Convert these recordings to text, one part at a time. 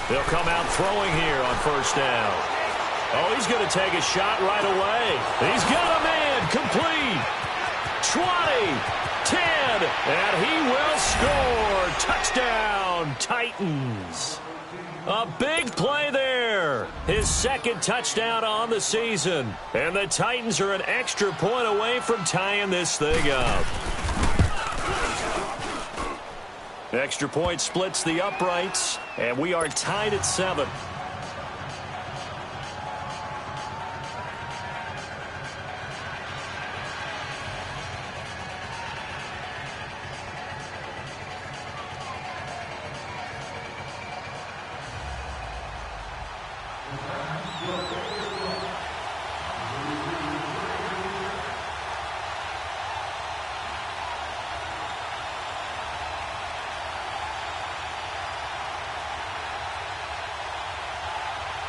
They'll come out throwing here on first down. Oh, he's going to take a shot right away. He's got a man complete. 20, 10, and he will score. Touchdown, Titans. A big play there. His second touchdown on the season. And the Titans are an extra point away from tying this thing up. Extra point splits the uprights, and we are tied at 7.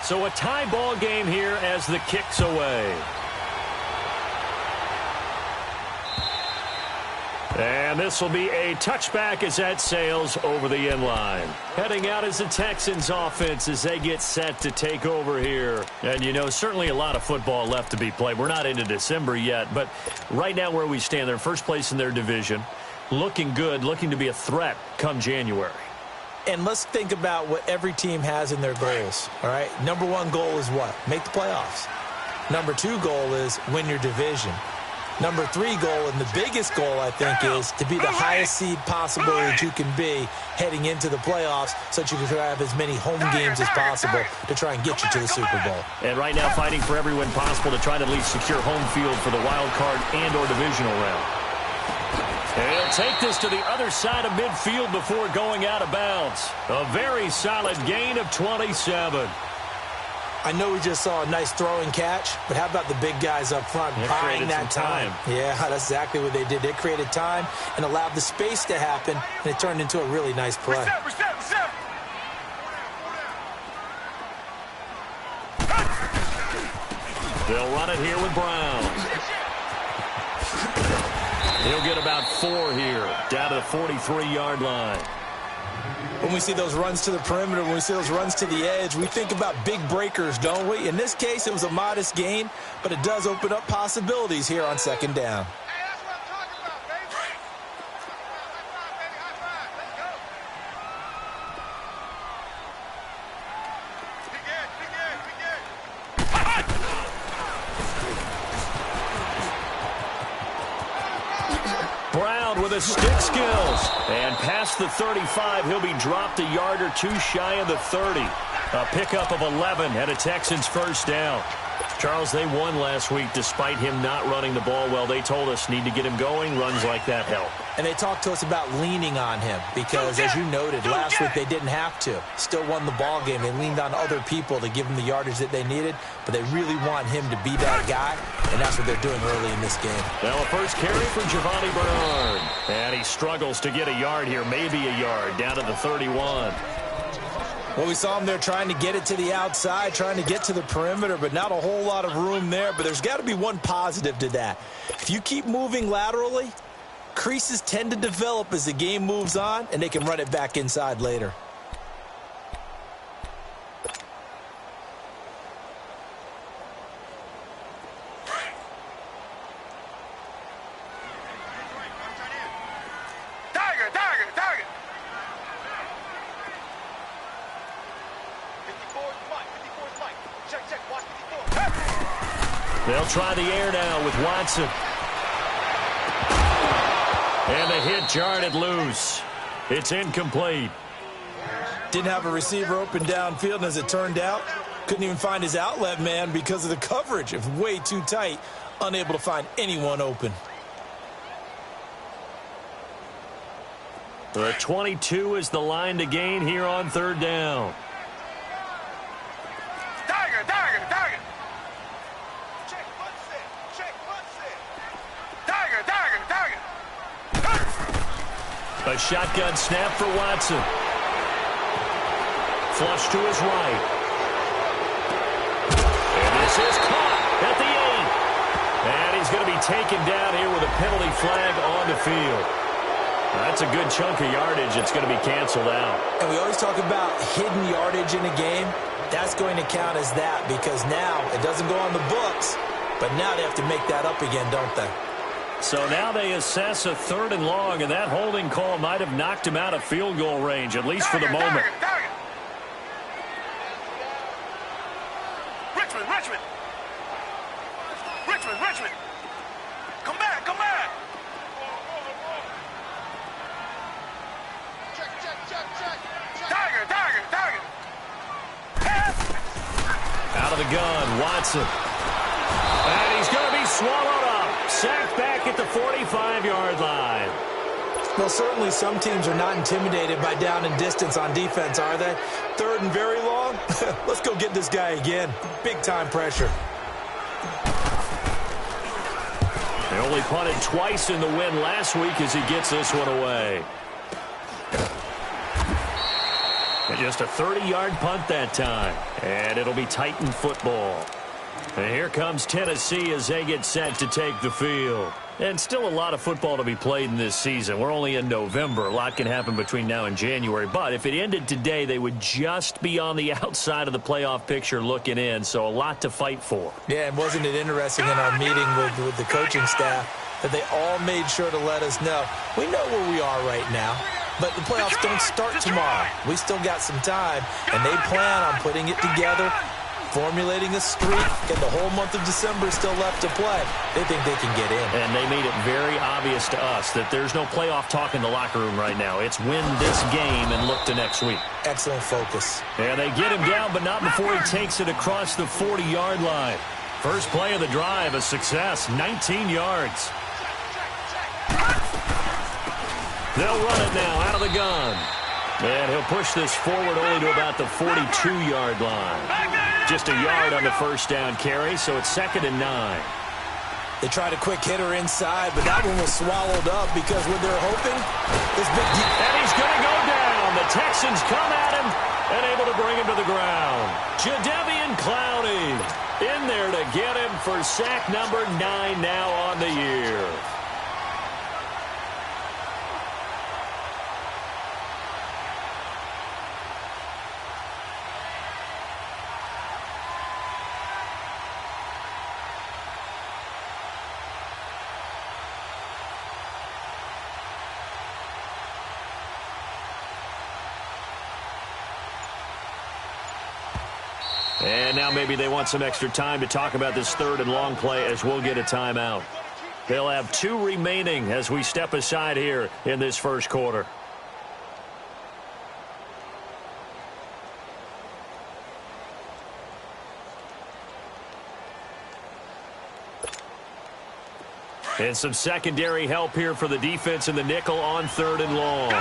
So a tie ball game here as the kick's away. And this will be a touchback as that sails over the end line. Heading out is the Texans offense as they get set to take over here. And, you know, certainly a lot of football left to be played. We're not into December yet, but right now where we stand, they're first place in their division. Looking good, looking to be a threat come January. And let's think about what every team has in their goals, all right? Number one goal is what? Make the playoffs. Number two goal is win your division. Number three goal, and the biggest goal, I think, is to be the highest seed possible that you can be heading into the playoffs so that you can have as many home games as possible to try and get you to the Super Bowl. And right now fighting for every win possible to try to at least secure home field for the wild card and or divisional round. And he'll take this to the other side of midfield before going out of bounds. A very solid gain of 27. I know we just saw a nice throwing catch, but how about the big guys up front buying that time? Yeah, that's exactly what they did. They created time and allowed the space to happen, and it turned into a really nice play. They'll run it here with Brown. He'll get about 4 here, down to the 43-yard line. When we see those runs to the perimeter, when we see those runs to the edge, we think about big breakers, don't we? In this case, it was a modest gain, but it does open up possibilities here on second down. With his stick skills. And past the 35, he'll be dropped a yard or two shy of the 30. A pickup of 11 and a Texans first down. Charles, they won last week despite him not running the ball well. They told us need to get him going. Runs like that help. And they talked to us about leaning on him because, as you noted, last week they didn't have to. Still won the ball game. They leaned on other people to give them the yardage that they needed, but they really want him to be that guy, and that's what they're doing early in this game. Now a first carry for Giovanni Bernard. And he struggles to get a yard here, maybe a yard, down to the 31. Well, we saw him there trying to get it to the outside, trying to get to the perimeter, but not a whole lot of room there. But there's got to be one positive to that. If you keep moving laterally, creases tend to develop as the game moves on, and they can run it back inside later. They'll try the air now with Watson. And the hit jarred it loose. It's incomplete. Didn't have a receiver open downfield, and as it turned out, couldn't even find his outlet man because of the coverage. It was way too tight, unable to find anyone open. The 22 is the line to gain here on third down. A shotgun snap for Watson. Flush to his right. And this is caught at the 8. And he's going to be taken down here with a penalty flag on the field. That's a good chunk of yardage. It's going to be canceled out. And we always talk about hidden yardage in a game. That's going to count as that because now it doesn't go on the books, but now they have to make that up again, don't they? So now they assess a 3rd and long, and that holding call might have knocked him out of field goal range, at least for the moment. Richmond. Come back. Tiger. Out of the gun, Watson. And he's going to be swallowed up. Sacked back at the 45-yard line. Well, certainly some teams are not intimidated by down and distance on defense, are they? 3rd and very long? Let's go get this guy again. Big-time pressure. They only punted twice in the win last week as he gets this one away. And just a 30-yard punt that time. And it'll be Titan football. And here comes Tennessee as they get set to take the field. And still a lot of football to be played in this season. We're only in November. A lot can happen between now and January. But if it ended today, they would just be on the outside of the playoff picture looking in. So a lot to fight for. Yeah, and wasn't it interesting in our meeting with the coaching staff that they all made sure to let us know, we know where we are right now, but the playoffs don't start tomorrow. We still got some time, and they plan on putting it together, formulating a streak, and the whole month of December is still left to play. They think they can get in. And they made it very obvious to us that there's no playoff talk in the locker room right now. It's win this game and look to next week. Excellent focus. And they get him down, but not before he takes it across the 40-yard line. First play of the drive, a success, 19 yards. They'll run it now out of the gun. And he'll push this forward only to about the 42-yard line. Just a yard on the first down carry, so it's 2nd and 9. They tried a quick hitter inside, but that one was swallowed up because what they're hoping is big. And he's going to go down. The Texans come at him and able to bring him to the ground. Jadeveon Clowney in there to get him for sack number 9 now on the year. And now maybe they want some extra time to talk about this 3rd and long play as we'll get a timeout. They'll have 2 remaining as we step aside here in this first quarter. And some secondary help here for the defense in the nickel on 3rd and long.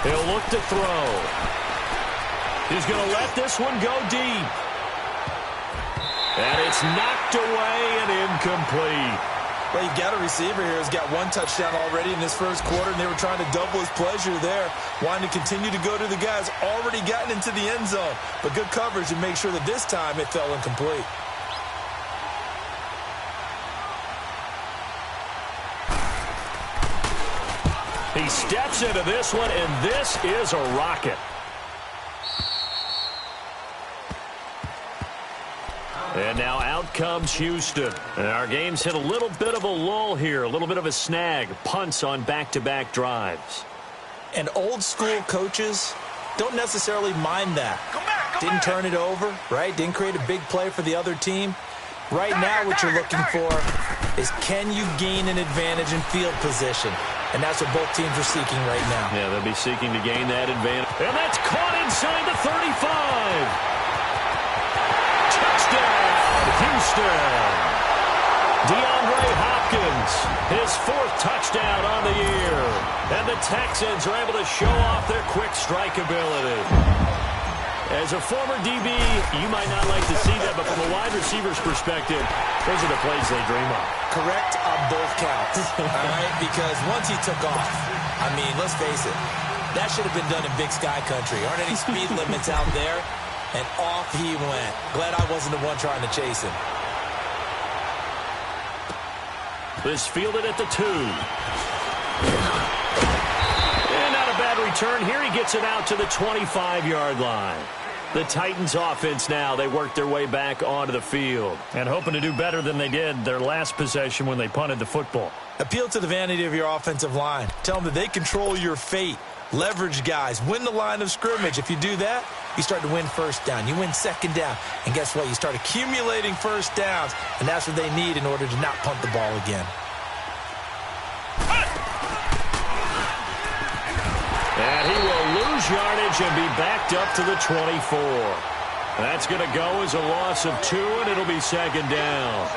He'll look to throw. He's going to let this one go deep. And it's knocked away and incomplete. Well, you got a receiver here who's got 1 touchdown already in this first quarter, and they were trying to double his pleasure there, wanting to continue to go to the guys already gotten into the end zone. But good coverage to make sure that this time it fell incomplete. He steps into this one, and this is a rocket. And now out comes Houston. And our game's hit a little bit of a lull here, a little bit of a snag. Punts on back-to-back drives. And old-school coaches don't necessarily mind that. Didn't turn it over, right? Didn't create a big play for the other team. Right now what you're looking for is can you gain an advantage in field position? And that's what both teams are seeking right now. Yeah, they'll be seeking to gain that advantage. And that's caught inside the 35. Touchdown, Houston. DeAndre Hopkins, his 4th touchdown on the year. And the Texans are able to show off their quick strike ability. As a former DB, you might not like to see that, but from a wide receiver's perspective, those are the plays they dream of. Correct on both counts, all right? Because once he took off, I mean, let's face it, That should have been done in Big Sky Country. Aren't any speed limits out there? And off he went. Glad I wasn't the one trying to chase him. This fielded at the 2. And not a bad return here. He gets it out to the 25-yard line. The Titans offense now, they work their way back onto the field. And hoping to do better than they did their last possession when they punted the football. Appeal to the vanity of your offensive line. Tell them that they control your fate. Leverage guys. Win the line of scrimmage. If you do that, you start to win first down. You win second down. And guess what? You start accumulating first downs. And that's what they need in order to not punt the ball again. And he will lose yardage and be backed up to the 24. That's going to go as a loss of 2, and it'll be second down.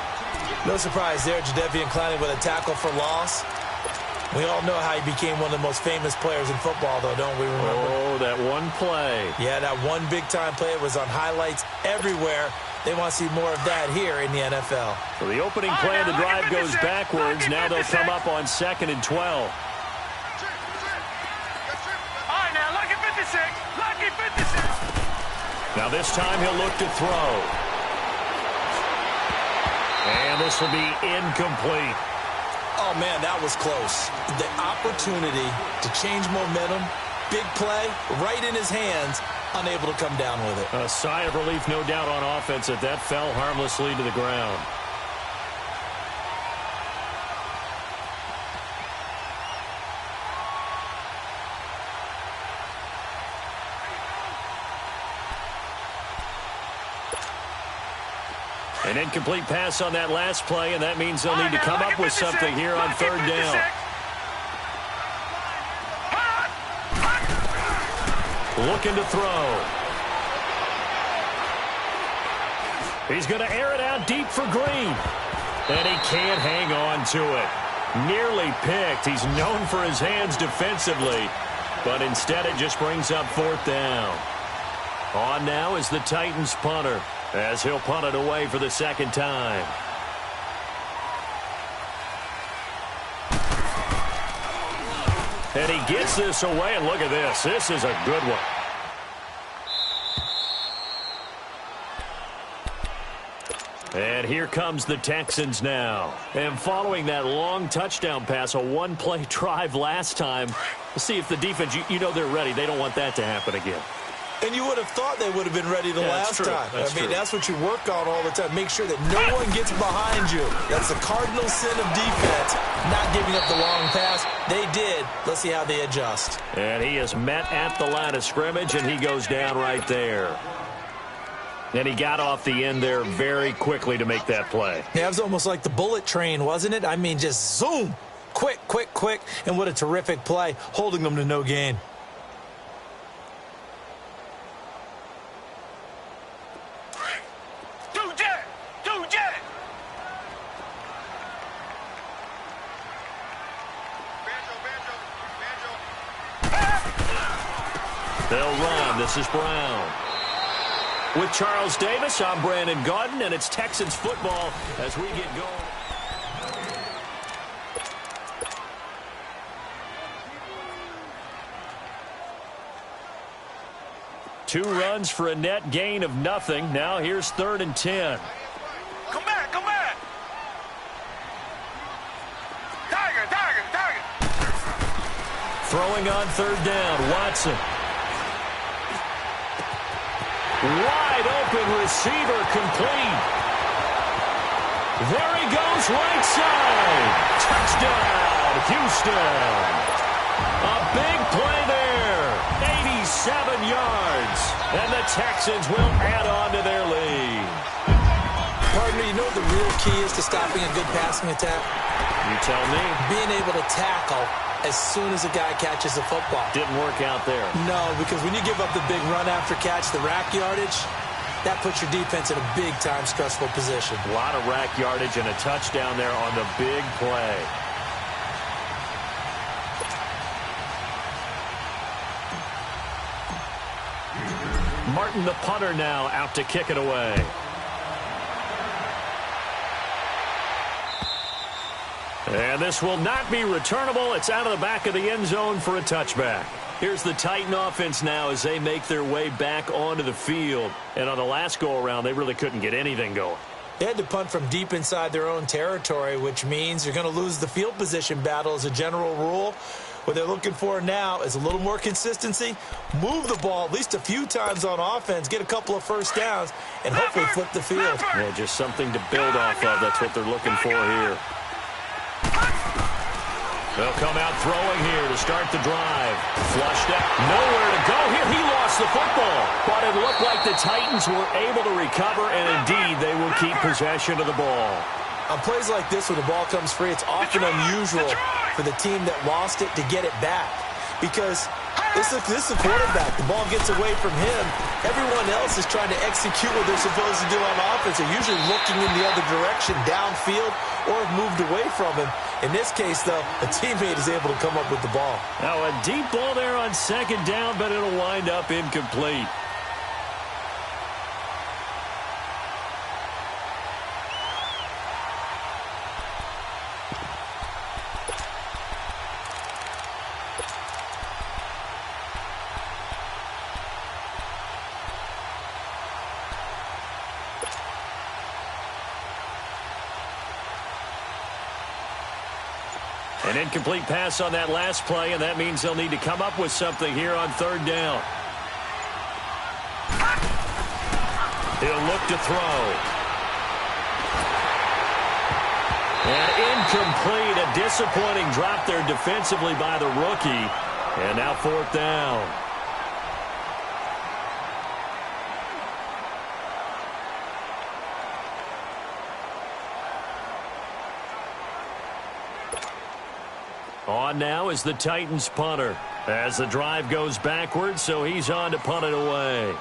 No surprise there, Jadeveon Clowney with a tackle for loss. We all know how he became one of the most famous players in football, though, don't we remember? Oh, that one play. Yeah, that one big-time play was on highlights everywhere. They want to see more of that here in the NFL. So the opening play of the drive goes backwards. Now they'll come up on 2nd and 12. Now this time he'll look to throw. And this will be incomplete. Oh, man, that was close. The opportunity to change momentum, big play, right in his hands, unable to come down with it. A sigh of relief, no doubt, on offense that fell harmlessly to the ground. An incomplete pass on that last play, and that means they'll need to come up with something here on 3rd down. Looking to throw. He's going to air it out deep for Green. And he can't hang on to it. Nearly picked. He's known for his hands defensively, but instead it just brings up 4th down. On now is the Titans punter, as he'll punt it away for the 2nd time. And he gets this away, and look at this. This is a good one. And here comes the Texans now. And following that long touchdown pass, a one-play drive last time, we'll see if the defense, you know they're ready. They don't want that to happen again. And you would have thought they would have been ready the last time. That's what you work on all the time. Make sure that no one gets behind you. That's the cardinal sin of defense, not giving up the long pass. They did. Let's see how they adjust. And he is met at the line of scrimmage, and he goes down right there. And he got off the end there very quickly to make that play. Yeah, it was almost like the bullet train, wasn't it? I mean, just zoom. Quick, quick, quick. And what a terrific play, holding them to no gain. They'll run. This is Brown. With Charles Davis, I'm Brandon Gaudin, and it's Texans football as we get going. Two runs for a net gain of nothing. Now here's 3rd and 10. Come back, come back. Tiger. Throwing on 3rd down, Watson. Wide open receiver, complete. There he goes, right side. Touchdown, Houston. A big play there. 87 yards. And the Texans will add on to their lead. Partner, you know what the real key is to stopping a good passing attack? You tell me. Being able to tackle as soon as a guy catches the football. Didn't work out there. No, because when you give up the big run after catch, the rack yardage, that puts your defense in a big-time stressful position. A lot of rack yardage and a touchdown there on the big play. Martin, the punter, now out to kick it away. And this will not be returnable. It's out of the back of the end zone for a touchback. Here's the Titan offense now as they make their way back onto the field. And on the last go-around, they really couldn't get anything going. They had to punt from deep inside their own territory, which means you're going to lose the field position battle as a general rule. What they're looking for now is a little more consistency, move the ball at least a few times on offense, get a couple of first downs, and hopefully flip the field. Yeah, just something to build off of. That's what they're looking for here. They'll come out throwing here to start the drive. Flushed out. Nowhere to go here. He lost the football. But it looked like the Titans were able to recover, and indeed they will keep possession of the ball. On plays like this where the ball comes free, it's often unusual for the team that lost it to get it back. Because this is the quarterback. The ball gets away from him. Everyone else is trying to execute what they're supposed to do on offense. They're usually looking in the other direction, downfield, or have moved away from him. In this case, though, a teammate is able to come up with the ball. Now a deep ball there on second down, but it'll wind up incomplete. An incomplete pass on that last play, and that means they'll need to come up with something here on third down. He'll look to throw. And incomplete. A disappointing drop there defensively by the rookie. And now fourth down. On now is the Titans punter as the drive goes backwards, so he's on to punt it away.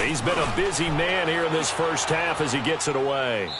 He's been a busy man here in this first half as he gets it away.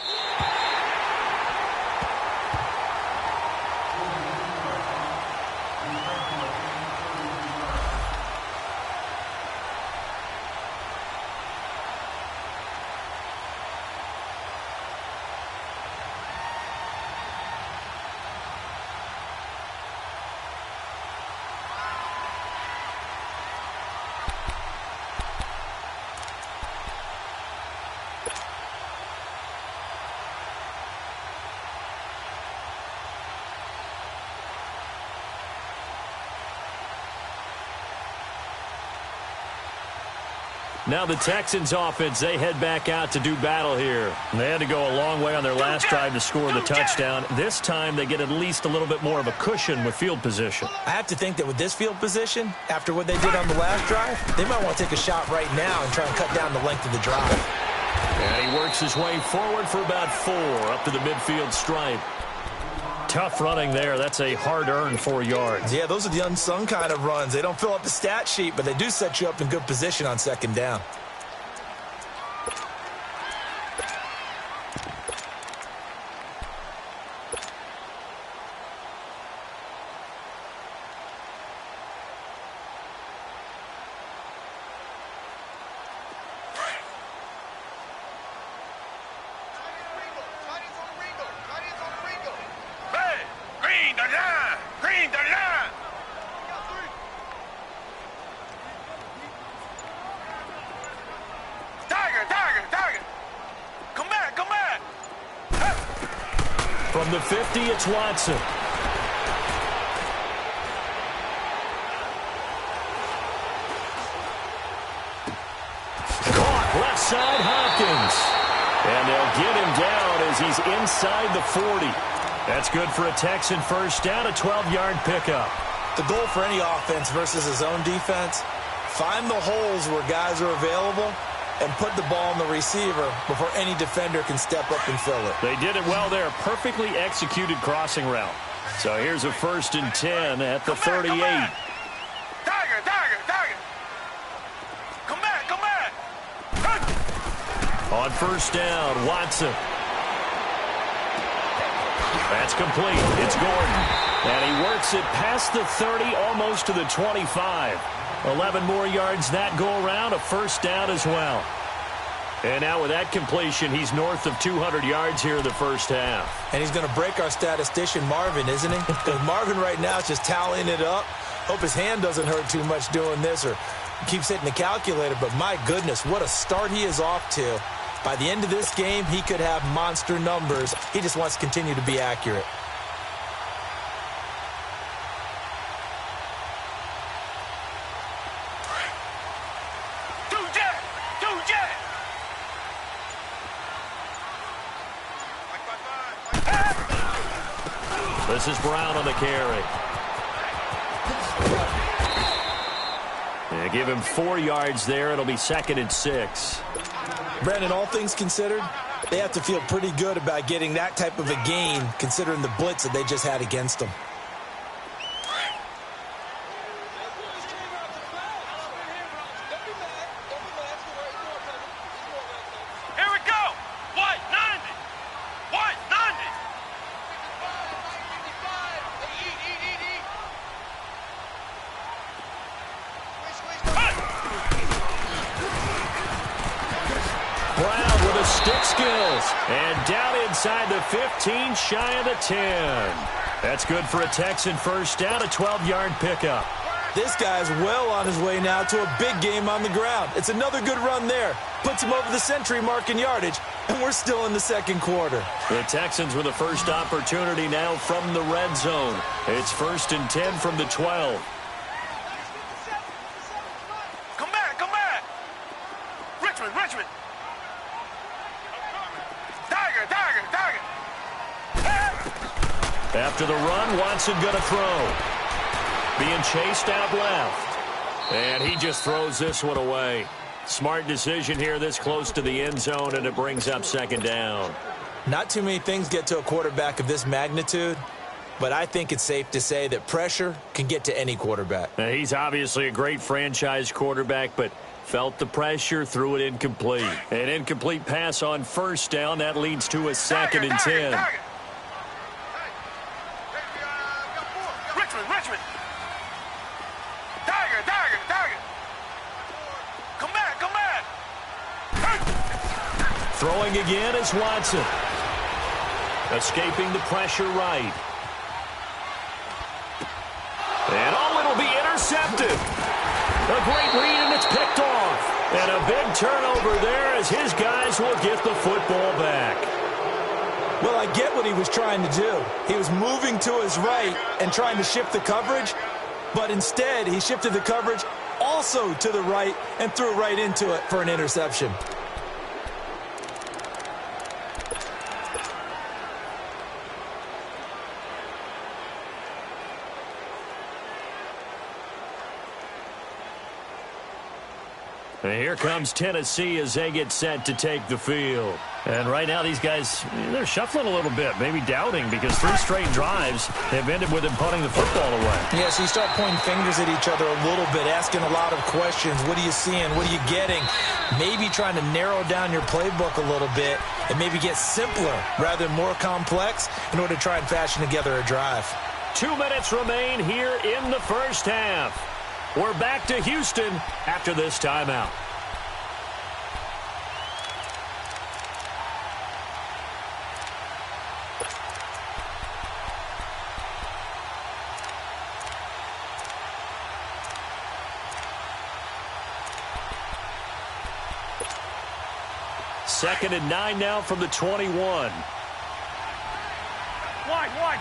Now the Texans offense, they head back out to do battle here. They had to go a long way on their last drive to score the touchdown. This time they get at least a little bit more of a cushion with field position. I have to think that with this field position, after what they did on the last drive, they might want to take a shot right now and try and cut down the length of the drive. And he works his way forward for about 4 up to the midfield stripe. Tough running there. That's a hard-earned 4 yards. Yeah, those are the unsung kind of runs. They don't fill up the stat sheet, but they do set you up in good position on second down. From the 50, it's Watson. Caught left side, Hopkins. And they'll get him down as he's inside the 40. That's good for a Texan first down, a 12-yard pickup. The goal for any offense versus his own defense, find the holes where guys are available and put the ball on the receiver before any defender can step up and fill it. They did it well there. Perfectly executed crossing route. So here's a 1st and 10 at the 38. Tiger. Come back. On first down, Watson. That's complete. It's Gordon. And he works it past the 30, almost to the 25. 11 more yards that go around, a first down as well. And now with that completion, he's north of 200 yards here in the first half. And he's going to break our statistician Marvin, isn't he? Because Marvin right now is just tallying it up. Hope his hand doesn't hurt too much doing this or keeps hitting the calculator. But my goodness, what a start he is off to. By the end of this game, he could have monster numbers. He just wants to continue to be accurate. This is Brown on the carry. Yeah, give him 4 yards there. It'll be 2nd and 6. Brandon, all things considered, they have to feel pretty good about getting that type of a gain considering the blitz that they just had against them. Stick skills. And down inside the 15, shy of the 10. That's good for a Texan first down, a 12-yard pickup. This guy's well on his way now to a big game on the ground. It's another good run there. Puts him over the century mark in yardage, and we're still in the second quarter. The Texans with the first opportunity now from the red zone. It's 1st and 10 from the 12. Come back. Richmond. After the run, Watson going to throw. Being chased out left. And he just throws this one away. Smart decision here this close to the end zone, and it brings up 2nd down. Not too many things get to a quarterback of this magnitude, but I think it's safe to say that pressure can get to any quarterback. Now, he's obviously a great franchise quarterback, but felt the pressure, threw it incomplete. An incomplete pass on first down. That leads to a 2nd and 10. Richmond. Tiger. Come back. Throwing again is Watson. Escaping the pressure right. And it'll be intercepted. A great read, and it's picked off. And a big turnover there as his guys will get the football back. Well, I get what he was trying to do. He was moving to his right and trying to shift the coverage, but instead he shifted the coverage also to the right and threw right into it for an interception. And here comes Tennessee as they get set to take the field. And right now these guys, they're shuffling a little bit, maybe doubting, because 3 straight drives have ended with them punting the football away. Yeah, so you start pointing fingers at each other a little bit, asking a lot of questions. What are you seeing? What are you getting? Maybe trying to narrow down your playbook a little bit and maybe get simpler rather than more complex in order to try and fashion together a drive. 2 minutes remain here in the first half. We're back to Houston after this timeout. Second and 9 now from the 21. Wide.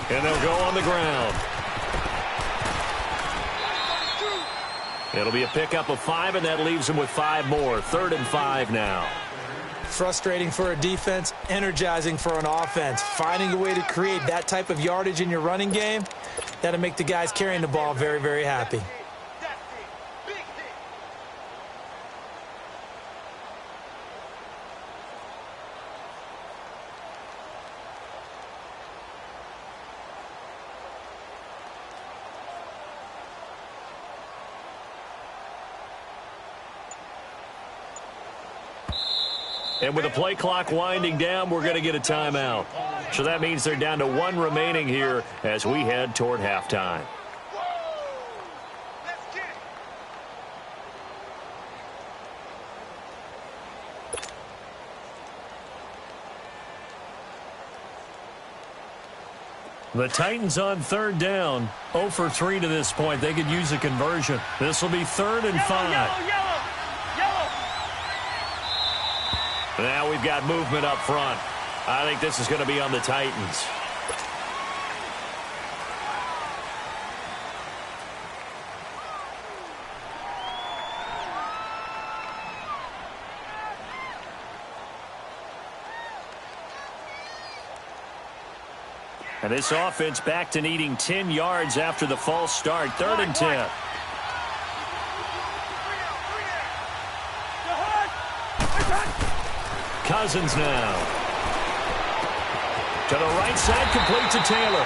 And they'll go on the ground. It'll be a pickup of 5, and that leaves them with 5 more. 3rd and 5 now. Frustrating for a defense, energizing for an offense. Finding a way to create that type of yardage in your running game, that'll make the guys carrying the ball very, very happy. And with the play clock winding down, we're going to get a timeout. So that means they're down to 1 remaining here as we head toward halftime. The Titans on 3rd down. 0 for 3 to this point. They could use a conversion. This will be 3rd and 5. Yellow. Now we've got movement up front. I think this is going to be on the Titans. And this offense back to needing 10 yards after the false start. 3rd and 10. Cousins now. To the right side, complete to Taylor.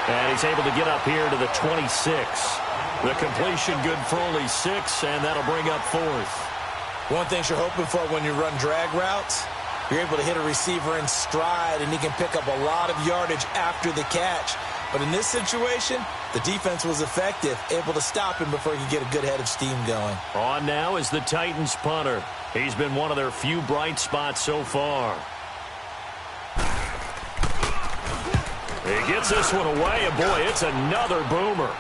And he's able to get up here to the 26. The completion good for only 6, and that'll bring up 4th. One thing you're hoping for when you run drag routes, you're able to hit a receiver in stride, and he can pick up a lot of yardage after the catch. But in this situation, the defense was effective, able to stop him before he could get a good head of steam going. On now is the Titans punter. He's been one of their few bright spots so far. He gets this one away, and boy, it's another boomer.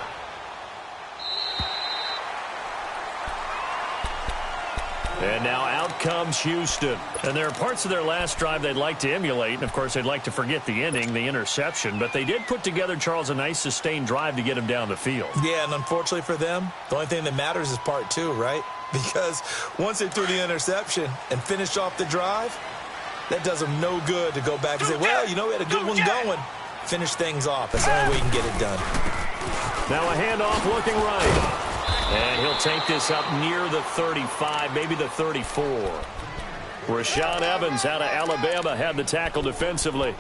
And now out comes Houston. And there are parts of their last drive they'd like to emulate. And, of course, they'd like to forget the ending, the interception. But they did put together, Charles, a nice sustained drive to get him down the field. Yeah, and unfortunately for them, the only thing that matters is part 2, right? Because once they threw the interception and finished off the drive, that does them no good to go back and say, well, you know, we had a good one going. Finish things off. That's the only way you can get it done. Now a handoff looking right. And he'll take this up near the 35, maybe the 34. Rashaan Evans out of Alabama had the tackle defensively.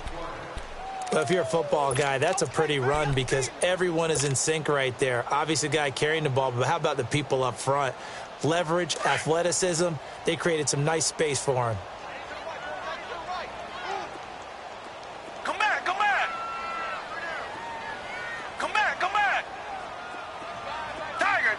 Well, if you're a football guy, that's a pretty run because everyone is in sync right there. Obviously, the guy carrying the ball, but how about the people up front? Leverage, athleticism, they created some nice space for him. Come back. Tiger.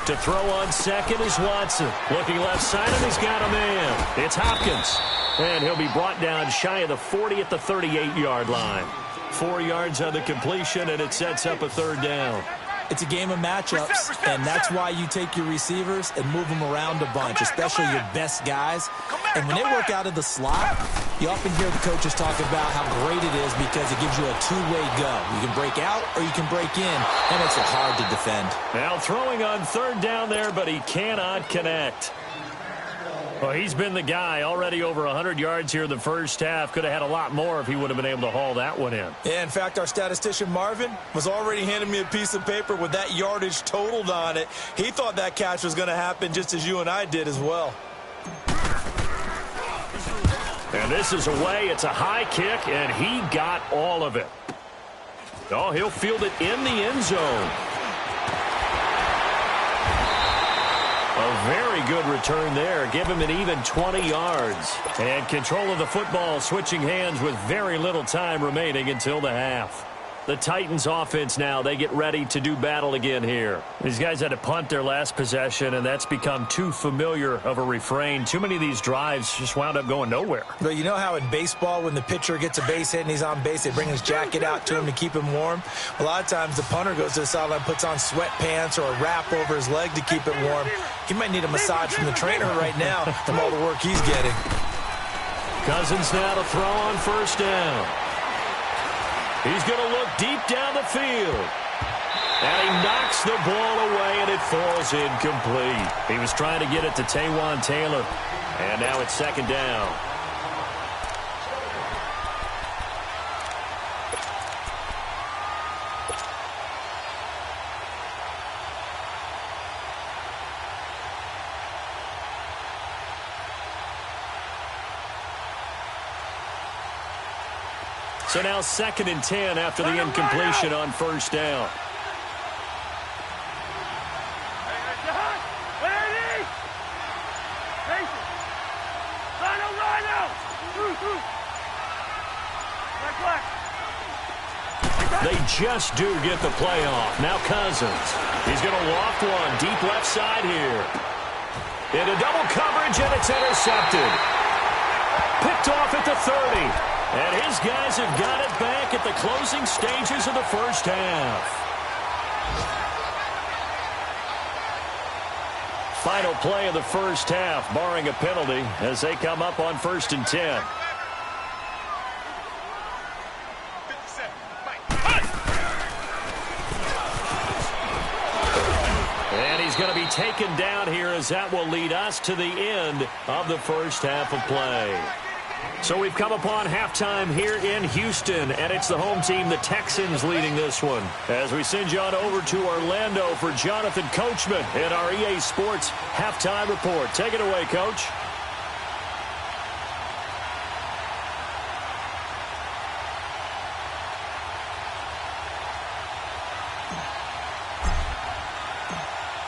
To throw on second is Watson. Looking left side, and he's got a man. It's Hopkins. And he'll be brought down shy of the 40 at the 38-yard line. 4 yards on the completion, and it sets up a 3rd down. It's a game of matchups, and that's why you take your receivers and move them around a bunch, especially your best guys. And when they work out of the slot, you often hear the coaches talk about how great it is because it gives you a two-way go. You can break out or you can break in. That makes it hard to defend. Now throwing on 3rd down there, but he cannot connect. Well, he's been the guy already over 100 yards here in the first half. Could have had a lot more if he would have been able to haul that one in. Yeah, in fact, our statistician Marvin was already handing me a piece of paper with that yardage totaled on it. He thought that catch was going to happen just as you and I did as well. And this is away. It's a high kick, and he got all of it. Oh, he'll field it in the end zone. A very good return there. Give him an even 20 yards. And control of the football switching hands with very little time remaining until the half. The Titans offense now, they get ready to do battle again here. These guys had to punt their last possession, and that's become too familiar of a refrain. Too many of these drives just wound up going nowhere. But you know how in baseball, when the pitcher gets a base hit and he's on base, they bring his jacket out to him to keep him warm? A lot of times the punter goes to the sideline, puts on sweatpants or a wrap over his leg to keep it warm. He might need a massage from the trainer right now from all the work he's getting. Cousins now to throw on 1st down. He's going to look deep down the field. And he knocks the ball away, and it falls incomplete. He was trying to get it to Taywan Taylor. And now it's 2nd down. So now 2nd and 10 after the incompletion on 1st down. just do get the playoff. Now Cousins. He's going to loft one deep left side here. Into double coverage, and it's intercepted. Picked off at the 30. And his guys have got it back at the closing stages of the first half. Final play of the first half, barring a penalty, as they come up on 1st and 10. And he's going to be taken down here, as that will lead us to the end of the first half of play. So we've come upon halftime here in Houston, and it's the home team, the Texans, leading this one. As we send you on over to Orlando for Jonathan Coachman in our EA Sports halftime report. Take it away, Coach.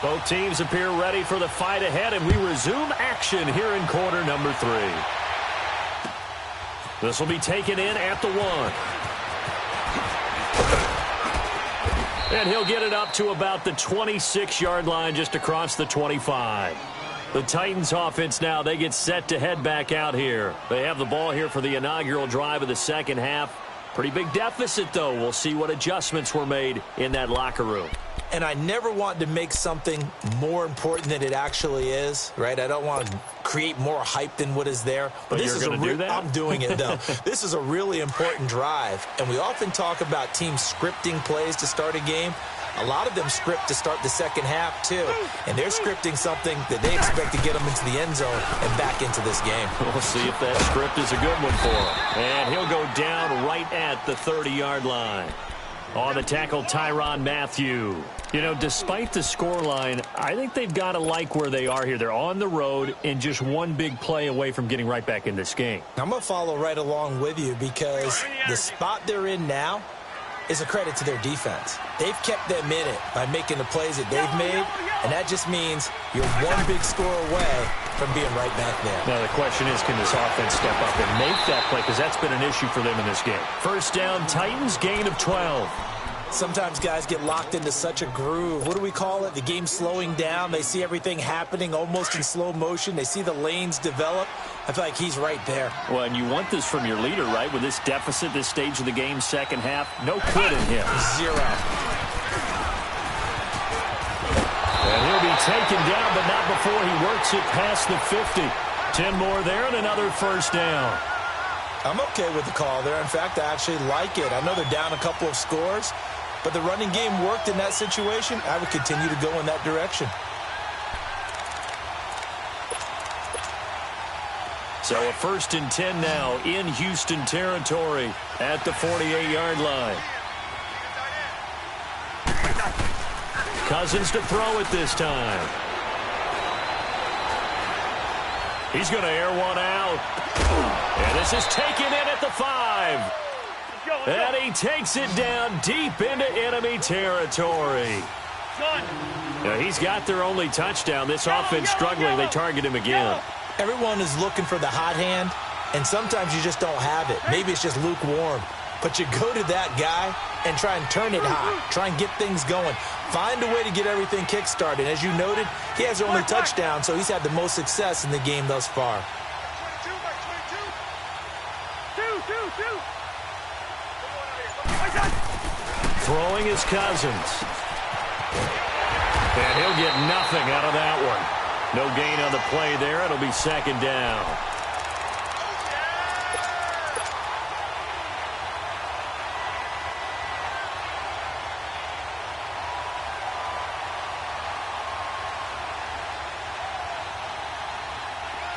Both teams appear ready for the fight ahead, and we resume action here in quarter number 3. This will be taken in at the 1. And he'll get it up to about the 26-yard line, just across the 25. The Titans offense now, they get set to head back out here. They have the ball here for the inaugural drive of the second half. Pretty big deficit, though. We'll see what adjustments were made in that locker room. And I never want to make something more important than it actually is, right? I don't want to create more hype than what is there. But this you're going to do that? I'm doing it, though. This is a really important drive. And we often talk about teams scripting plays to start a game. A lot of them script to start the second half, too. And they're scripting something that they expect to get them into the end zone and back into this game. We'll see if that script is a good one for him. And he'll go down right at the 30-yard line. On the tackle, Tyrann Mathieu. You know, despite the scoreline, I think they've got to like where they are here. They're on the road and just one big play away from getting right back in this game. I'm going to follow right along with you, because the spot they're in now is a credit to their defense. They've kept them in it by making the plays that they've made, and that just means you're one big score away from being right back there. Now the question is, can this offense step up and make that play, because that's been an issue for them in this game. First down, Titans, gain of 12. Sometimes guys get locked into such a groove. What do we call it? The game slowing down. They see everything happening almost in slow motion. They see the lanes develop. I feel like he's right there. Well, and you want this from your leader, right? With this deficit, this stage of the game, second half, no quit in him. 0. And he'll be taken down, but not before he works it past the 50. 10 more there and another first down. I'm okay with the call there. In fact, I actually like it. I know they're down a couple of scores, but the running game worked in that situation. I would continue to go in that direction. So a 1st and 10 now in Houston territory at the 48-yard line. Cousins to throw it this time. He's going to air one out. And this is taken in at the 5. And he takes it down deep into enemy territory. Now, he's got their only touchdown. This offense struggling. They target him again. Everyone is looking for the hot hand, and sometimes you just don't have it. Maybe it's just lukewarm. But you go to that guy and try and turn it hot. Try and get things going. Find a way to get everything kick-started. As you noted, he has their only touchdown, so he's had the most success in the game thus far. Throwing is Cousins. And he'll get nothing out of that one. No gain on the play there. It'll be second down.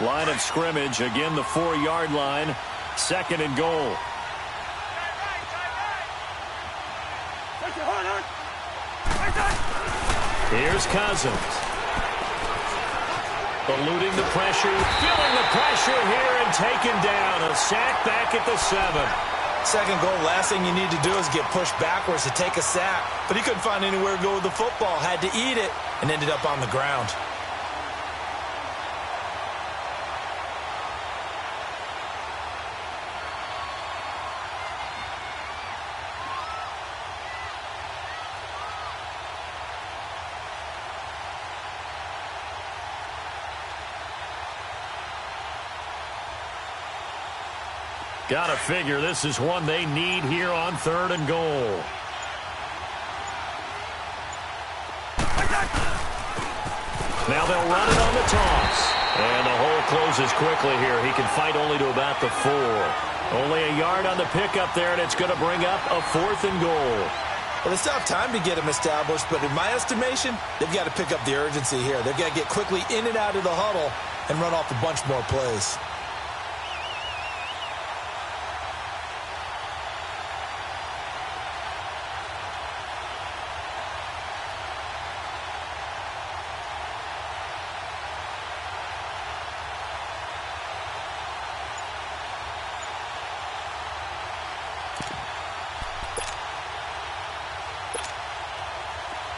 Line of scrimmage, again the 4-yard line. 2nd and goal. Here's Cousins. Eluding the pressure, feeling the pressure here and taken down. A sack back at the 7. 2nd goal, last thing you need to do is get pushed backwards to take a sack. But he couldn't find anywhere to go with the football, had to eat it, and ended up on the ground. Gotta figure this is one they need here on 3rd and goal. Now they'll run it on the toss. And the hole closes quickly here. He can fight only to about the 4. Only a yard on the pickup there, and it's going to bring up a 4th and goal. Well, they still have time to get him established, but in my estimation, they've got to pick up the urgency here. They've got to get quickly in and out of the huddle and run off a bunch more plays.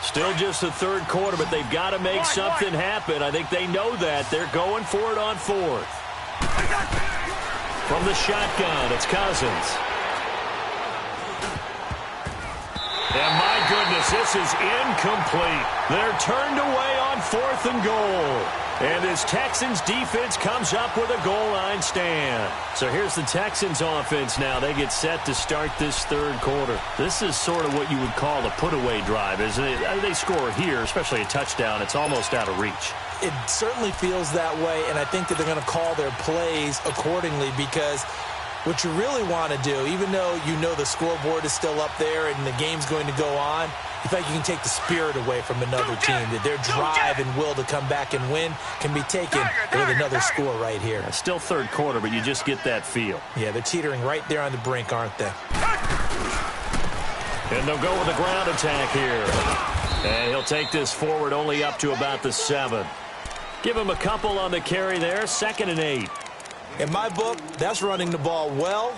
Still just the 3rd quarter, but they've got to make something happen. I think they know that. They're going for it on 4th. From the shotgun, it's Cousins. And my goodness, this is incomplete. They're turned away on 4th and goal. And this Texans defense comes up with a goal line stand. So here's the Texans offense now. They get set to start this 3rd quarter. This is sort of what you would call a put-away drive, isn't it? They score here, especially a touchdown. It's almost out of reach. It certainly feels that way, and I think that they're going to call their plays accordingly because what you really want to do, even though you know the scoreboard is still up there and the game's going to go on, you think you can take the spirit away from another team, that their drive and will to come back and win can be taken with another score right here. Still 3rd quarter, but you just get that feel. Yeah, they're teetering right there on the brink, aren't they? And they'll go with a ground attack here. And he'll take this forward only up to about the 7. Give him a couple on the carry there, 2nd and 8. In my book, that's running the ball well,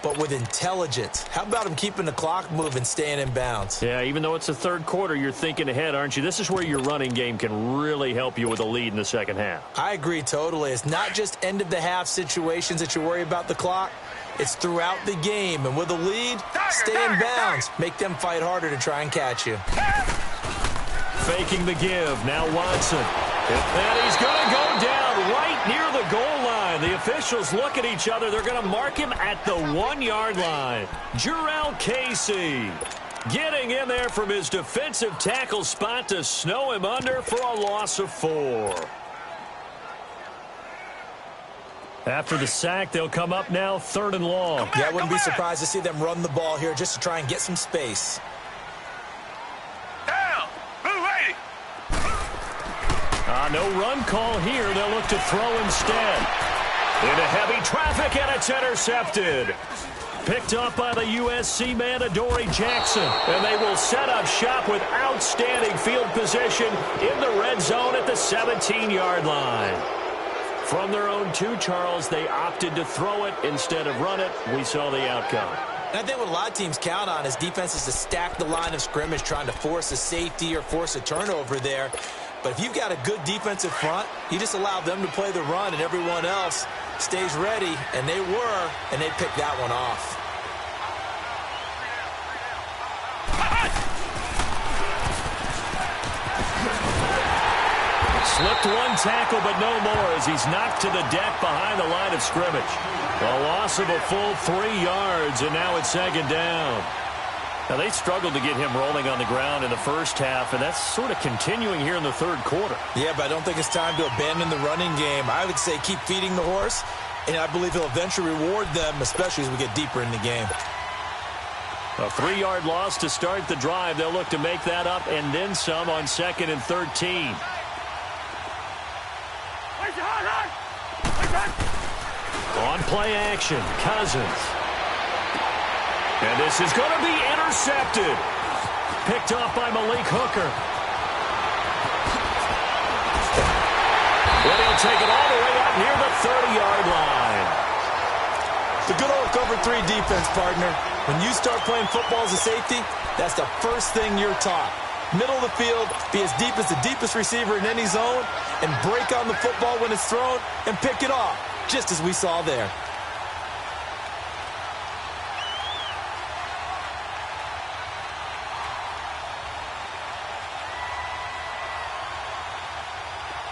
but with intelligence. How about him keeping the clock moving, staying in bounds? Yeah, even though it's the 3rd quarter, you're thinking ahead, aren't you? This is where your running game can really help you with a lead in the 2nd half. I agree totally. It's not just end-of-the-half situations that you worry about the clock. It's throughout the game. And with a lead, stay in bounds. Make them fight harder to try and catch you. Faking the give. Now Watson. And he's going to go down right near the goal line. The officials look at each other. They're going to mark him at the 1-yard line. Jarrell Casey getting in there from his defensive tackle spot to snow him under for a loss of 4. After the sack, they'll come up now 3rd and long. Yeah, I wouldn't be surprised to see them run the ball here just to try and get some space. No run call here. They'll look to throw instead. Into heavy traffic, and it's intercepted. Picked up by the USC man, Adoree Jackson. And they will set up shop with outstanding field position in the red zone at the 17-yard line. From their own 2, Charles, they opted to throw it instead of run it. We saw the outcome. And I think what a lot of teams count on is defenses to stack the line of scrimmage, trying to force a safety or force a turnover there. But if you've got a good defensive front, you just allow them to play the run and everyone else stays ready, and they were, and they picked that one off. Slipped one tackle, but no more as he's knocked to the deck behind the line of scrimmage. A loss of a full 3 yards, and now it's 2nd down. Now, they struggled to get him rolling on the ground in the 1st half, and that's sort of continuing here in the 3rd quarter. Yeah, but I don't think it's time to abandon the running game. I would say keep feeding the horse, and I believe he'll eventually reward them, especially as we get deeper in the game. A 3-yard loss to start the drive. They'll look to make that up and then some on 2nd and 13. On play action, Cousins. And this is going to be intercepted. Picked off by Malik Hooker. And he'll take it all the way up near the 30-yard line. The good old cover 3 defense, partner. When you start playing football as a safety, that's the first thing you're taught. Middle of the field, be as deep as the deepest receiver in any zone, and break on the football when it's thrown and pick it off, just as we saw there.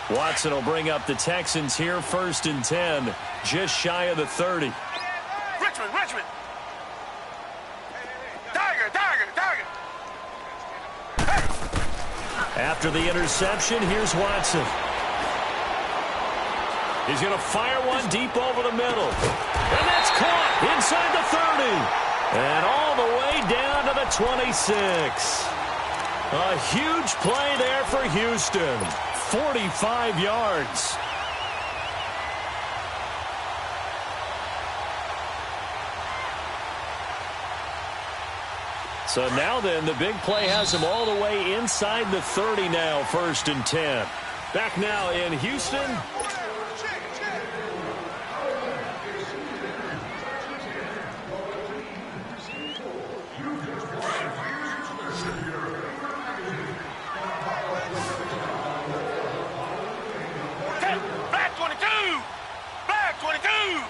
Watson will bring up the Texans here, 1st and 10, just shy of the 30. Richmond. Tiger. After the interception, here's Watson. He's going to fire one deep over the middle. And that's caught inside the 30. And all the way down to the 26. A huge play there for Houston. 45 yards. So now then, the big play has him all the way inside the 30 now, 1st and 10. Back now in Houston. Black 22. Black 22.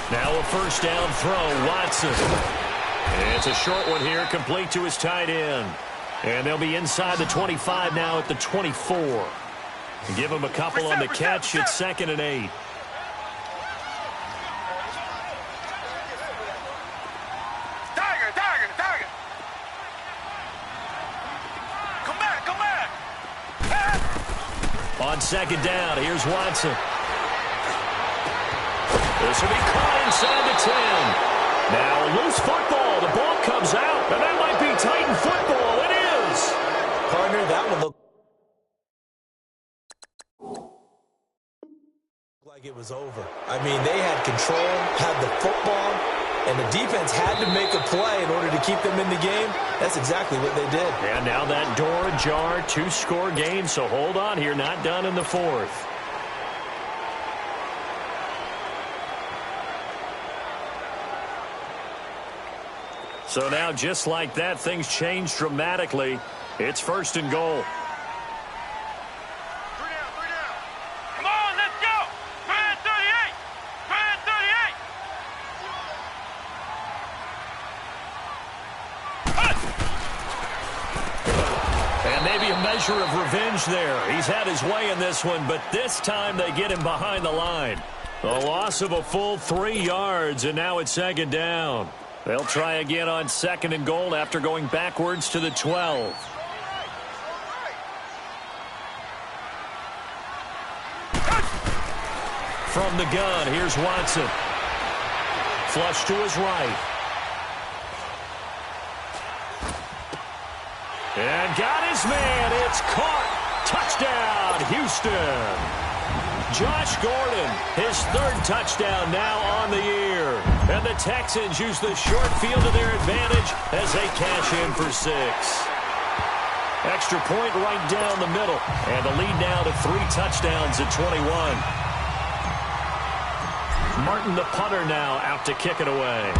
Now a 1st down throw, Watson. It's a short one here, complete to his tight end. And they'll be inside the 25 now at the 24. Give him a couple on the catch. It's 2nd and 8. Tiger. Come back. On 2nd down, here's Watson. This will be caught inside the 10. Now a loose football. The ball comes out, and that might be Titan football. It is. Partner, that one looked like it was over. I mean, they had control, had the football, and the defense had to make a play in order to keep them in the game. That's exactly what they did. And now that door ajar, 2-score game, so hold on here, not done in the 4th. So now, just like that, things change dramatically. It's 1st and goal. 3 down. Come on, let's go. 38. And maybe a measure of revenge there. He's had his way in this one, but this time they get him behind the line. A loss of a full 3 yards, and now it's 2nd down. They'll try again on 2nd and goal after going backwards to the 12. From the gun, here's Watson. Flush to his right. And got his man. It's caught. Touchdown, Houston. Josh Gordon, his 3rd touchdown now on the year. And the Texans use the short field to their advantage as they cash in for 6. Extra point right down the middle. And the lead now to 3 touchdowns at 21. Martin, the punter, now out to kick it away.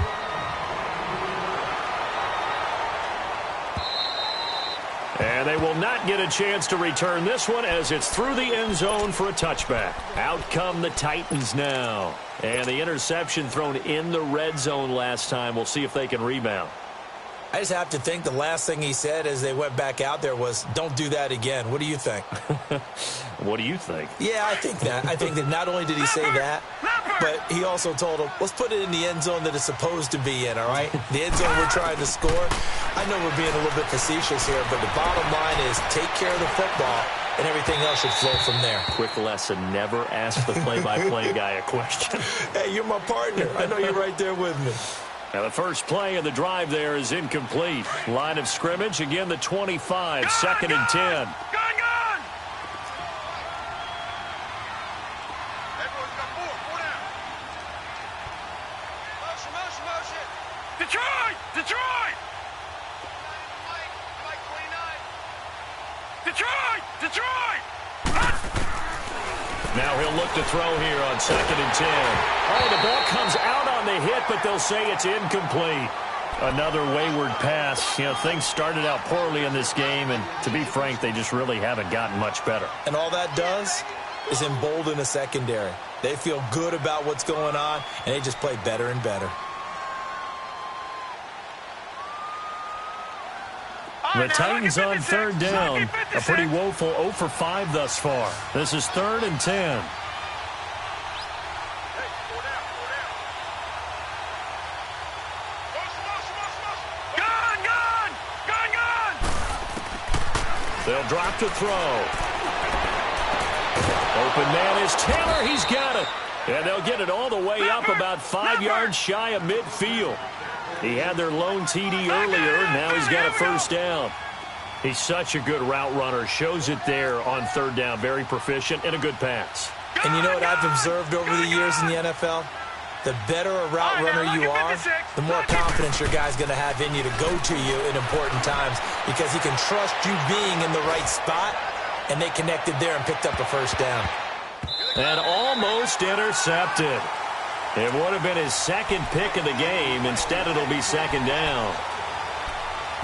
And they will not get a chance to return this one as it's through the end zone for a touchback. Out come the Titans now. And the interception thrown in the red zone last time. We'll see if they can rebound. I just have to think the last thing he said as they went back out there was, don't do that again. What do you think? What do you think? Yeah, I think that. I think that not only did he say that, but he also told him, let's put it in the end zone that it's supposed to be in, all right? The end zone we're trying to score. I know we're being a little bit facetious here, but the bottom line is take care of the football, and everything else should flow from there. Quick lesson, never ask the play-by-play guy a question. Hey, you're my partner. I know you're right there with me. Now the first play of the drive there is incomplete. Line of scrimmage, again the 25, 2nd and 10. Gun! Everyone's got 4 down. Motion. Detroit! Detroit! Now he'll look to throw here on 2nd and 10. Oh, the ball comes out on the hit, but they'll say it's incomplete. Another wayward pass. You know, things started out poorly in this game, and to be frank, they just really haven't gotten much better. And all that does is embolden a secondary. They feel good about what's going on, and they just play better and better. The Titans on third down. A pretty woeful 0 for 5 thus far. This is 3rd and 10. They'll drop to throw. Open man is Taylor. He's got it. And they'll get it all the way up about 5 yards shy of midfield. He had their lone TD earlier. Now he's got a first down. He's such a good route runner. Shows it there on third down. Very proficient and a good pass. And you know what I've observed over the years in the NFL? The better a route runner you are, the more confidence your guy's going to have in you to go to you in important times because he can trust you being in the right spot, and they connected there and picked up a first down. And almost intercepted. It would have been his second pick of the game. Instead, it'll be second down.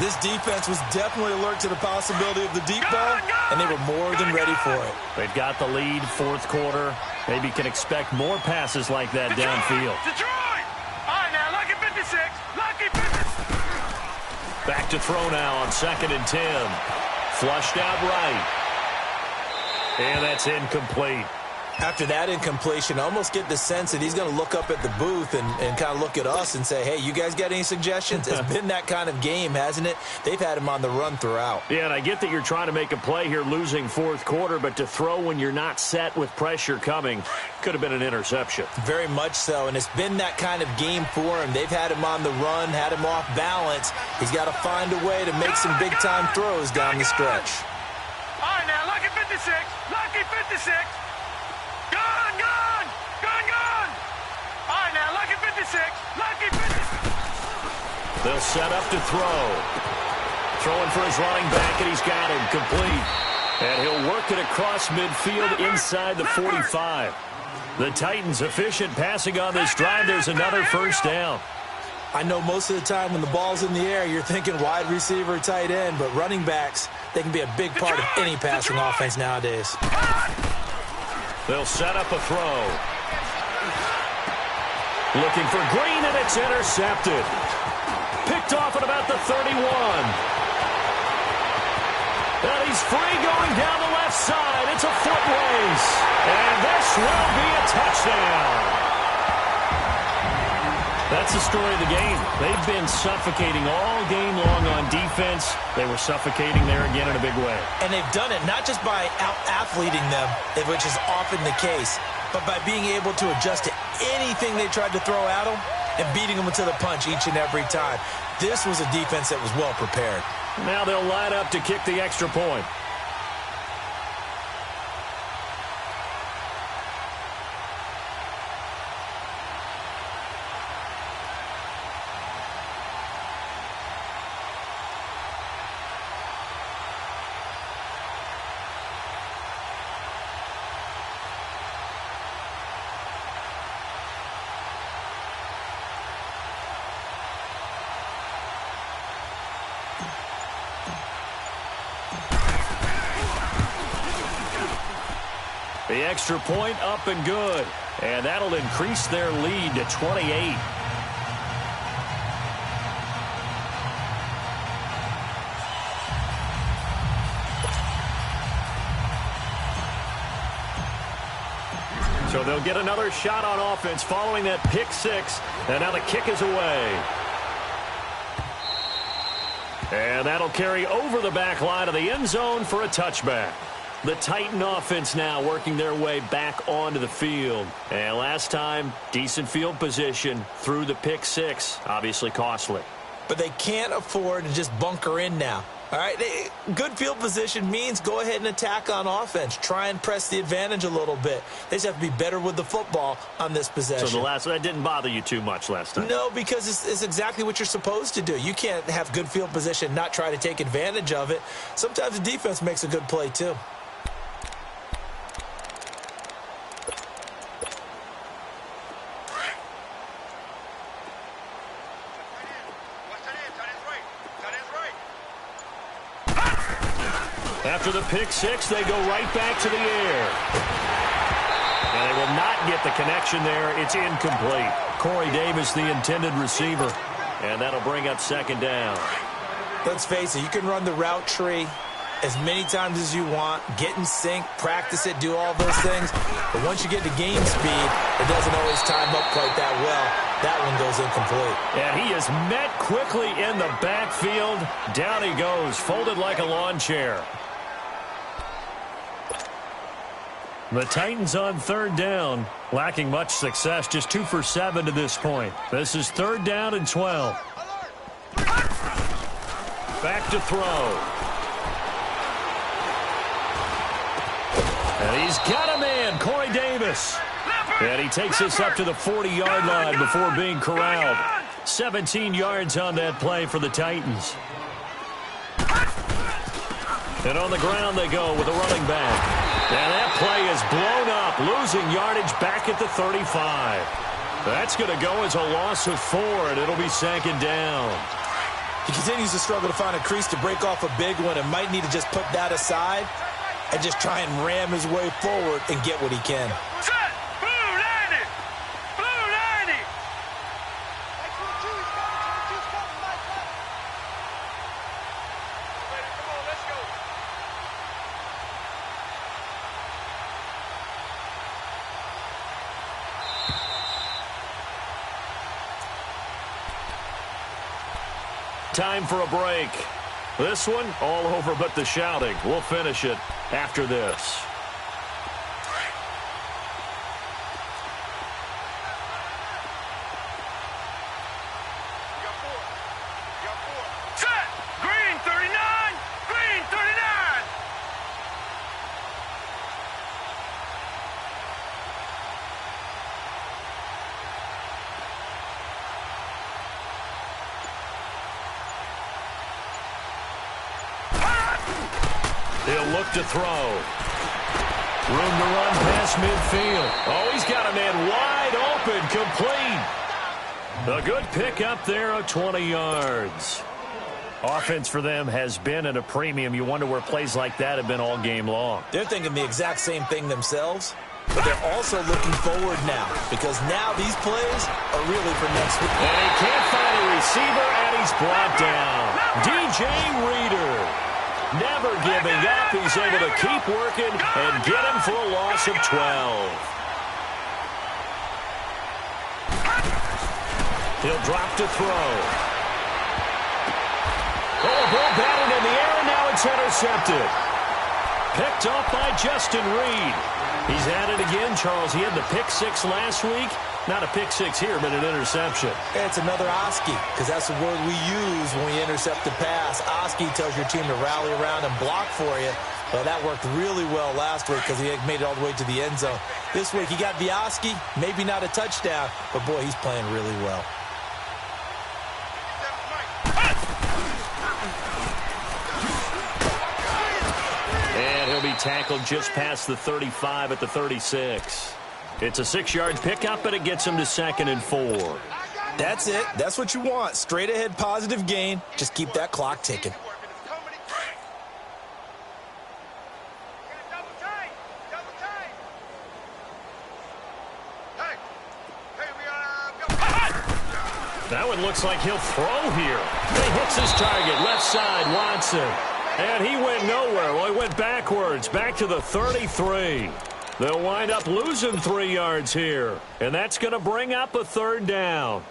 This defense was definitely alert to the possibility of the deep ball, and they were more than ready for it. They've got the lead, fourth quarter. Maybe can expect more passes like that downfield. Detroit! All right, now, lucky 56. Lucky 56. Back to throw now on 2nd and 10. Flushed out right. And that's incomplete. After that incompletion, I almost get the sense that he's going to look up at the booth and kind of look at us and say, hey, you guys got any suggestions? It's been that kind of game, hasn't it? They've had him on the run throughout. Yeah, and I get that you're trying to make a play here losing fourth quarter, but to throw when you're not set with pressure coming could have been an interception. Very much so, and it's been that kind of game for him. They've had him on the run, had him off balance. He's got to find a way to make some big-time throws down the stretch. All right, now, lucky 56. Lucky 56. Gone, gone, gone, gone. All right, now, lucky 56, lucky 56. They'll set up to throw. Throwing for his running back, and he's got him complete. And he'll work it across midfield inside the 45. The Titans efficient passing on this drive. There's another first down. I know most of the time when the ball's in the air, you're thinking wide receiver, tight end, but running backs, they can be a big part of any passing offense nowadays. They'll set up a throw. Looking for Green, and it's intercepted. Picked off at about the 31. And he's free going down the left side. It's a foot race. And this will be a touchdown. That's the story of the game. They've been suffocating all game long on defense. They were suffocating there again in a big way. And they've done it not just by out-athleting them, which is often the case, but by being able to adjust to anything they tried to throw at them and beating them to the punch each and every time. This was a defense that was well prepared. Now they'll line up to kick the extra point. The extra point up and good. And that'll increase their lead to 28. So they'll get another shot on offense following that pick six. And now the kick is away. And that'll carry over the back line of the end zone for a touchback. The Titan offense now working their way back onto the field. And last time, decent field position through the pick six. Obviously costly. But they can't afford to just bunker in now. All right, good field position means go ahead and attack on offense. Try and press the advantage a little bit. They just have to be better with the football on this possession. So that didn't bother you too much last time? No, because it's exactly what you're supposed to do. You can't have good field position, not try to take advantage of it. Sometimes the defense makes a good play too. After the pick six, they go right back to the air. And they will not get the connection there. It's incomplete. Corey Davis, the intended receiver. And that'll bring up second down. Let's face it, you can run the route tree as many times as you want, get in sync, practice it, do all those things. But once you get to game speed, it doesn't always time up quite that well. That one goes incomplete. And he is met quickly in the backfield. Down he goes, folded like a lawn chair. The Titans on third down, lacking much success, just 2 for 7 to this point. This is 3rd down and 12. Back to throw. And he's got a man, Corey Davis. And he takes us up to the 40-yard line before being corralled. 17 yards on that play for the Titans. And on the ground they go with a running back. And that play is blown up, losing yardage back at the 35. That's going to go as a loss of 4, and it'll be 2nd down. He continues to struggle to find a crease to break off a big one and might need to just put that aside and just try and ram his way forward and get what he can. Set! Blue 90! Blue 90! Come on, let's go. Time for a break. This one, all over but the shouting. We'll finish it after this. Set! Green 39! Green 39! He'll look to throw. Room to run past midfield. Oh, he's got a man wide open, complete. A good pick up there of 20 yards. Offense for them has been at a premium. You wonder where plays like that have been all game long. They're thinking the exact same thing themselves, but they're also looking forward now because now these plays are really for next week. And he can't find a receiver, and he's brought down. DJ Reader. Never giving up. He's able to keep working and get him for a loss of 12. He'll drop to throw. Oh, a ball batted in the air, and now it's intercepted. Picked up by Justin Reed. He's at it again, Charles. He had the pick 6 last week. Not a pick 6 here, but an interception. It's another Oski, because that's the word we use when we intercept the pass. Oski tells your team to rally around and block for you. Well, that worked really well last week because he made it all the way to the end zone. This week, he got the Oski, maybe not a touchdown, but, boy, he's playing really well. And he'll be tackled just past the 35 at the 36. It's a 6-yard pickup, but it gets him to 2nd and 4. That's it. That's what you want. Straight ahead, positive gain. Just keep that clock ticking. That one looks like he'll throw here. He hits his target, left side, Watson. And he went nowhere. Well, he went backwards, back to the 33. They'll wind up losing 3 yards here. And that's going to bring up a 3rd down.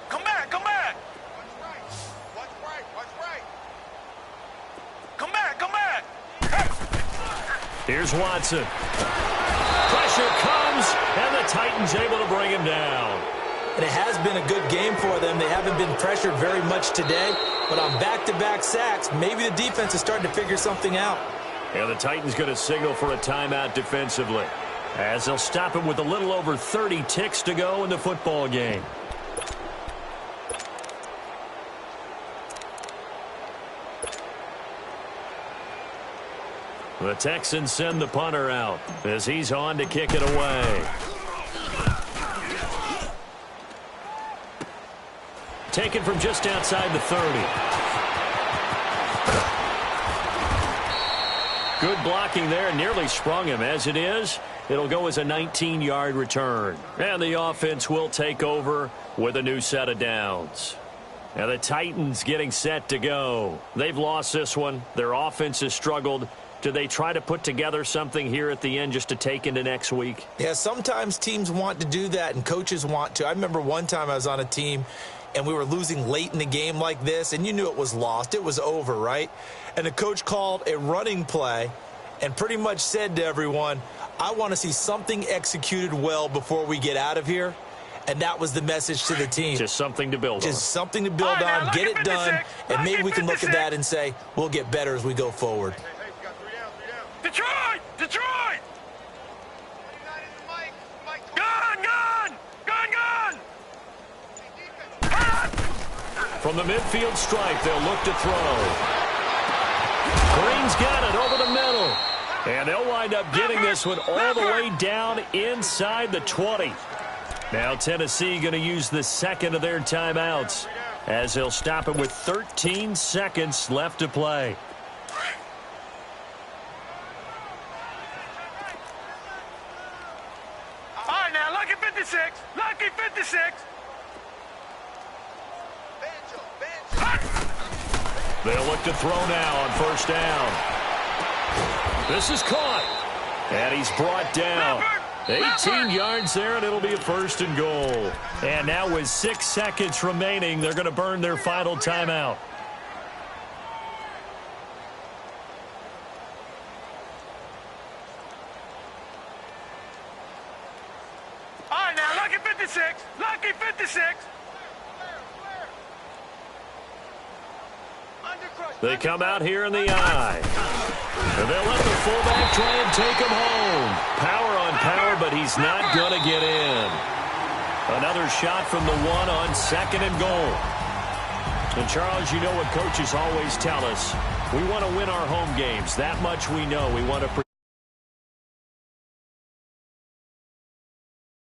Come back, come back! Watch right, watch right! Come back, come back! Here's Watson. Pressure comes, and the Titans able to bring him down. And it has been a good game for them. They haven't been pressured very much today, but on back-to-back sacks, maybe the defense is starting to figure something out. And the Titans going to signal for a timeout defensively, as they'll stop him with a little over 30 ticks to go in the football game. The Texans send the punter out as he's on to kick it away. Taken from just outside the 30. Good blocking there. Nearly sprung him. As it is, it'll go as a 19-yard return. And the offense will take over with a new set of downs. And the Titans getting set to go. They've lost this one. Their offense has struggled. Do they try to put together something here at the end just to take into next week? Yeah, sometimes teams want to do that and coaches want to. I remember one time I was on a team and we were losing late in the game like this, and you knew it was lost. It was over, right? And the coach called a running play and pretty much said to everyone, I want to see something executed well before we get out of here. And that was the message to the team. Just something to build on. Just something to build on, get it done, and maybe we can look at that and say, we'll get better as we go forward. Detroit! Detroit! Gun! Gun! Gun! Gun! From the midfield stripe, they'll look to throw. Green's got it over the middle. And they'll wind up getting this one all the way down inside the 20. Now Tennessee going to use the second of their timeouts as they'll stop it with 13 seconds left to play. All right, now, lucky 56. Lucky 56. They'll look to throw now on first down. This is caught. And he's brought down. 18 yards there, and it'll be a first and goal. And now with 6 seconds remaining, they're going to burn their final timeout. All right, now, lucky 56. Lucky 56. They come out here in the eye. And they'll let the fullback try and take him home. Power on power, but he's not going to get in. Another shot from the one on second and goal. And, Charles, you know what coaches always tell us. We want to win our home games. That much we know. We want to